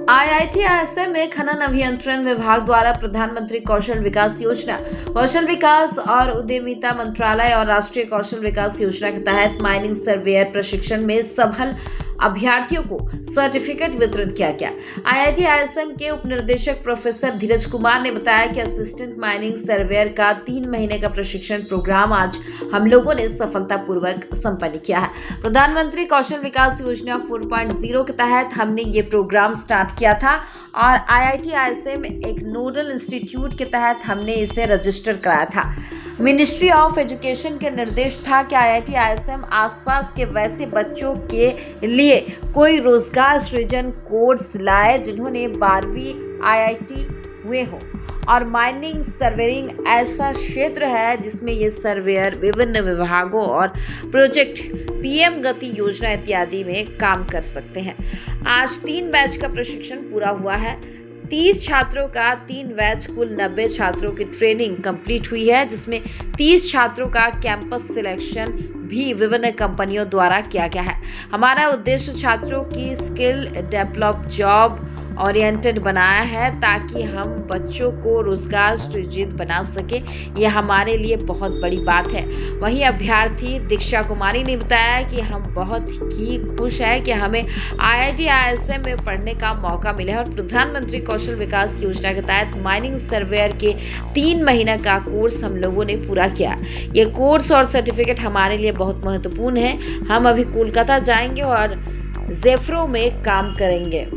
IIT ISM में खनन अभियंत्रण विभाग द्वारा प्रधानमंत्री कौशल विकास योजना, कौशल विकास और उद्यमिता मंत्रालय और राष्ट्रीय कौशल विकास योजना के तहत माइनिंग सर्वेयर प्रशिक्षण में सफल अभ्यर्थियों को सर्टिफिकेट वितरण किया गया। आईआईटी आईएसएम के उपनिदेशक प्रोफेसर धीरज कुमार ने बताया कि असिस्टेंट माइनिंग सर्वेयर का 3 महीने का प्रशिक्षण प्रोग्राम आज हम लोगों ने सफलतापूर्वक संपन्न किया है। प्रधानमंत्री कौशल विकास योजना 4.0 के तहत हमने ये प्रोग्राम स्टार्ट किया था और आईआईटी आईएसएम एक नोडल इंस्टीट्यूट के तहत हमने इसे रजिस्टर कराया था। मिनिस्ट्री ऑफ एजुकेशन के निर्देश था कि आईआईटी आईएसएम आसपास के वैसे बच्चों के लिए कोई रोजगार सृजन कोर्स लाए जिन्होंने 12वीं आईआईटी हुए हो। और माइनिंग सर्वेयरिंग ऐसा क्षेत्र है जिसमें ये सर्वेयर विभिन्न विभागों और प्रोजेक्ट, पीएम गति योजना इत्यादि में काम कर सकते हैं। आज 3 बैच का प्रशिक्षण पूरा हुआ है। 30 छात्रों का 3 बैच, कुल 90 छात्रों की ट्रेनिंग कंप्लीट हुई है, जिसमें 30 छात्रों का कैंपस सिलेक्शन भी विभिन्न कंपनियों द्वारा किया गया है। हमारा उद्देश्य छात्रों की स्किल डेवलप, जॉब ओरिएंटेड बनाया है ताकि हम बच्चों को रोजगार सृजित बना सके। ये हमारे लिए बहुत बड़ी बात है। वहीं अभ्यर्थी दीक्षा कुमारी ने बताया कि हम बहुत ही खुश हैं कि हमें आईआईटी आईएसएम में पढ़ने का मौका मिला है और प्रधानमंत्री कौशल विकास योजना के तहत माइनिंग सर्वेयर के 3 महीने का कोर्स हम लोगों ने पूरा किया। ये कोर्स और सर्टिफिकेट हमारे लिए बहुत महत्वपूर्ण है। हम अभी कोलकाता जाएंगे और जेफ्रो में काम करेंगे।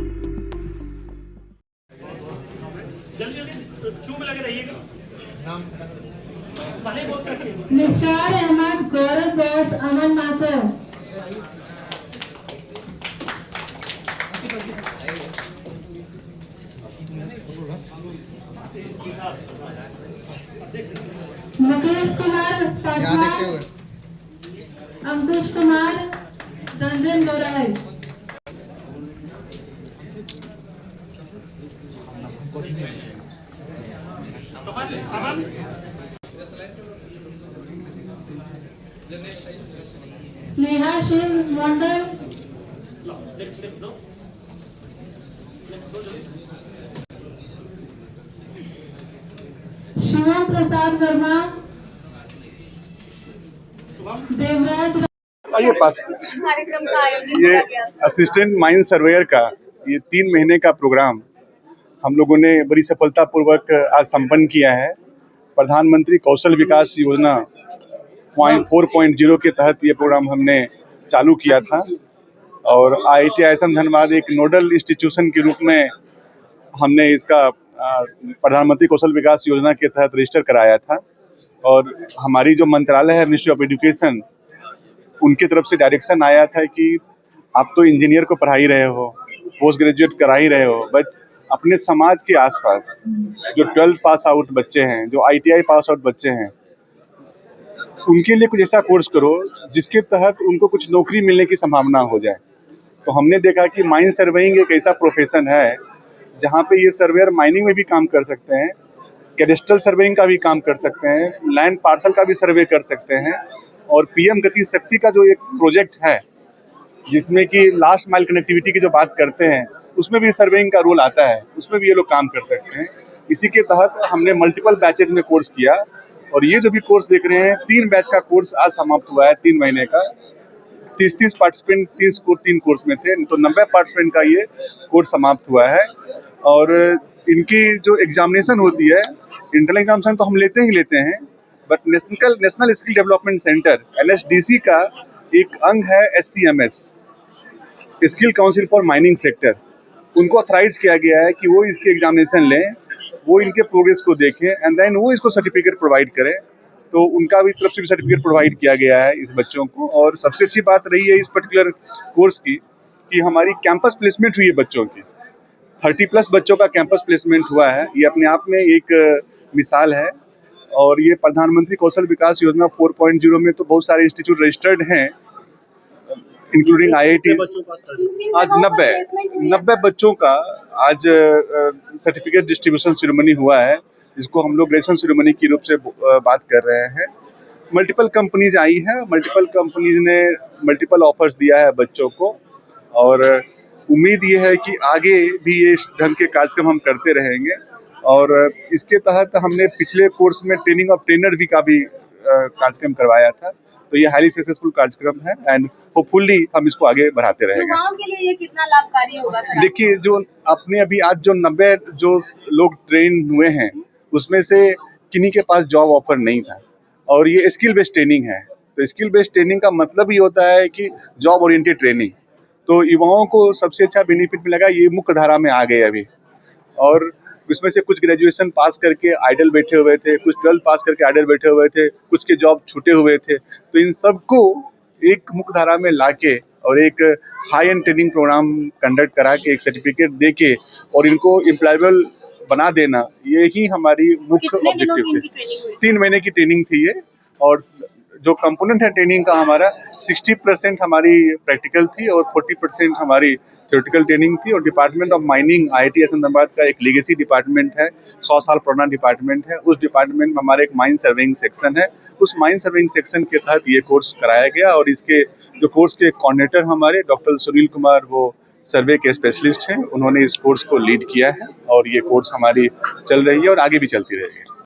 क्यों में लगे रहिएगा। निशार अहमद, गौरव बोस, अमन माथुर। मुकेश कुमार पासवान, अंकुश कुमार, रंजन गोराई। स्नेहा शिव मंडल, शिवम प्रसाद वर्मा, देवराज। आइए पास। कार्यक्रम का आयोजन ये किया गया। असिस्टेंट माइन सर्वेयर का ये 3 महीने का प्रोग्राम हम लोगों ने बड़ी सफलतापूर्वक आज संपन्न किया है। प्रधानमंत्री कौशल विकास योजना 4.0 के तहत ये प्रोग्राम हमने चालू किया था और आईआईटी आईएसएम धनबाद एक नोडल इंस्टीट्यूशन के रूप में हमने इसका प्रधानमंत्री कौशल विकास योजना के तहत रजिस्टर कराया था। और हमारी जो मंत्रालय है, मिनिस्ट्री ऑफ एजुकेशन, उनकी तरफ से डायरेक्शन आया था कि आप तो इंजीनियर को पढ़ा ही रहे हो, पोस्ट ग्रेजुएट करा ही रहे हो, बट अपने समाज के आसपास जो 12th पास आउट बच्चे हैं, जो आईटीआई पास आउट बच्चे हैं, उनके लिए कुछ ऐसा कोर्स करो जिसके तहत उनको कुछ नौकरी मिलने की संभावना हो जाए। तो हमने देखा कि माइन सर्वेइंग एक ऐसा प्रोफेशन है जहाँ पे ये सर्वेयर माइनिंग में भी काम कर सकते हैं, कैडेस्ट्रल सर्वेइंग का भी काम कर सकते हैं, लैंड पार्सल का भी सर्वे कर सकते हैं। और पीएम गति शक्ति का जो एक प्रोजेक्ट है जिसमें कि लास्ट माइल कनेक्टिविटी की जो बात करते हैं, उसमें भी सर्वेइंग का रोल आता है, उसमें भी ये लोग काम कर सकते हैं। इसी के तहत हमने मल्टीपल बैचेज में कोर्स किया और ये जो भी कोर्स देख रहे हैं, 3 बैच का कोर्स आज समाप्त हुआ है। 3 महीने का 30 पार्टिसिपेंट 3 कोर्स में थे, तो 90 पार्टिसिपेंट का ये कोर्स समाप्त हुआ है। और इनकी जो एग्जामिनेशन होती है, इंटरनल एग्जामिनेशन तो हम लेते ही लेते हैं, but national skill development centre NSDC का एक अंग है SCMS, skill council for mining sector. उनको ऑथराइज किया गया है कि वो इसके एग्जामिनेशन लें, वो इनके प्रोग्रेस को देखें एंड देन वो इसको सर्टिफिकेट प्रोवाइड करें। तो उनका भी तरफ से भी सर्टिफिकेट प्रोवाइड किया गया है इस बच्चों को। और सबसे अच्छी बात रही है इस पर्टिकुलर कोर्स की कि हमारी कैंपस प्लेसमेंट हुई है बच्चों की। 30+ बच्चों का कैंपस प्लेसमेंट हुआ है। ये अपने आप में एक मिसाल है। और ये प्रधानमंत्री कौशल विकास योजना 4.0 में तो बहुत सारे इंस्टीट्यूट रजिस्टर्ड हैं, इंक्लूडिंग IITs। आज 90 बच्चों का आज सर्टिफिकेट डिस्ट्रीब्यूशन सेरेमनी हुआ है, जिसको हम लोग ग्रेजुएशन सेरेमनी के रूप से बात कर रहे हैं। मल्टीपल कंपनीज आई हैं, मल्टीपल कंपनीज ने मल्टीपल ऑफर्स दिया है बच्चों को और उम्मीद ये है कि आगे भी ये इस ढंग के कार्यक्रम हम करते रहेंगे। और इसके तहत हमने पिछले कोर्स में ट्रेनिंग ऑफ ट्रेनर भी का भी कार्यक्रम करवाया था। तो ये हाईली सक्सेसफुल कार्यक्रम है एंड होपफुली हम इसको आगे बढ़ाते रहेंगे। युवाओं के लिए ये कितना लाभकारी होगा सर? देखिए, जो अपने अभी आज जो 90 जो लोग ट्रेन हुए हैं उसमें से किन्हीं के पास जॉब ऑफर नहीं था, और ये स्किल बेस्ड ट्रेनिंग है। तो स्किल बेस्ड ट्रेनिंग का मतलब ही होता है कि जॉब ओरिएंटेड ट्रेनिंग। तो युवाओं को सबसे अच्छा बेनिफिट मिलेगा, ये मुख्य धारा में आ गए अभी। और इसमें से कुछ ग्रेजुएशन पास करके आइडल बैठे हुए थे, कुछ 12 पास करके आइडल बैठे हुए थे, कुछ के जॉब छूटे हुए थे। तो इन सबको एक मुख्य धारा में लाके और एक high end training programme conduct करा के एक सर्टिफिकेट दे के और इनको एम्प्लॉयबल बना देना, यही हमारी मुख्य कितने दिनों की ऑब्जेक्टिव इनकी थे। ट्रेनिंग हुई? 3 महीने की ट्रेनिंग थी ये। और जो कंपोनेंट है ट्रेनिंग का हमारा 60% हमारी प्रैक्टिकल थी और 40% हमारी थ्योरेटिकल ट्रेनिंग थी। और department of mining IIT Hyderabad का एक लीगेसी डिपार्टमेंट है, 100 साल पुराना डिपार्टमेंट है। उस डिपार्टमेंट में हमारा एक माइन सर्वेइंग सेक्शन है। उस माइन सर्वेइंग सेक्शन के तहत ये कोर्स कराया गया। और इसके जो कोर्स के कोऑर्डिनेटर हमारे डॉक्टर सुनील कुमार, वो सर्वे के स्पेशलिस्ट हैं, उन्होंने इस कोर्स को लीड किया है। और ये कोर्स हमारी चल रही है और आगे भी चलती रहेगी।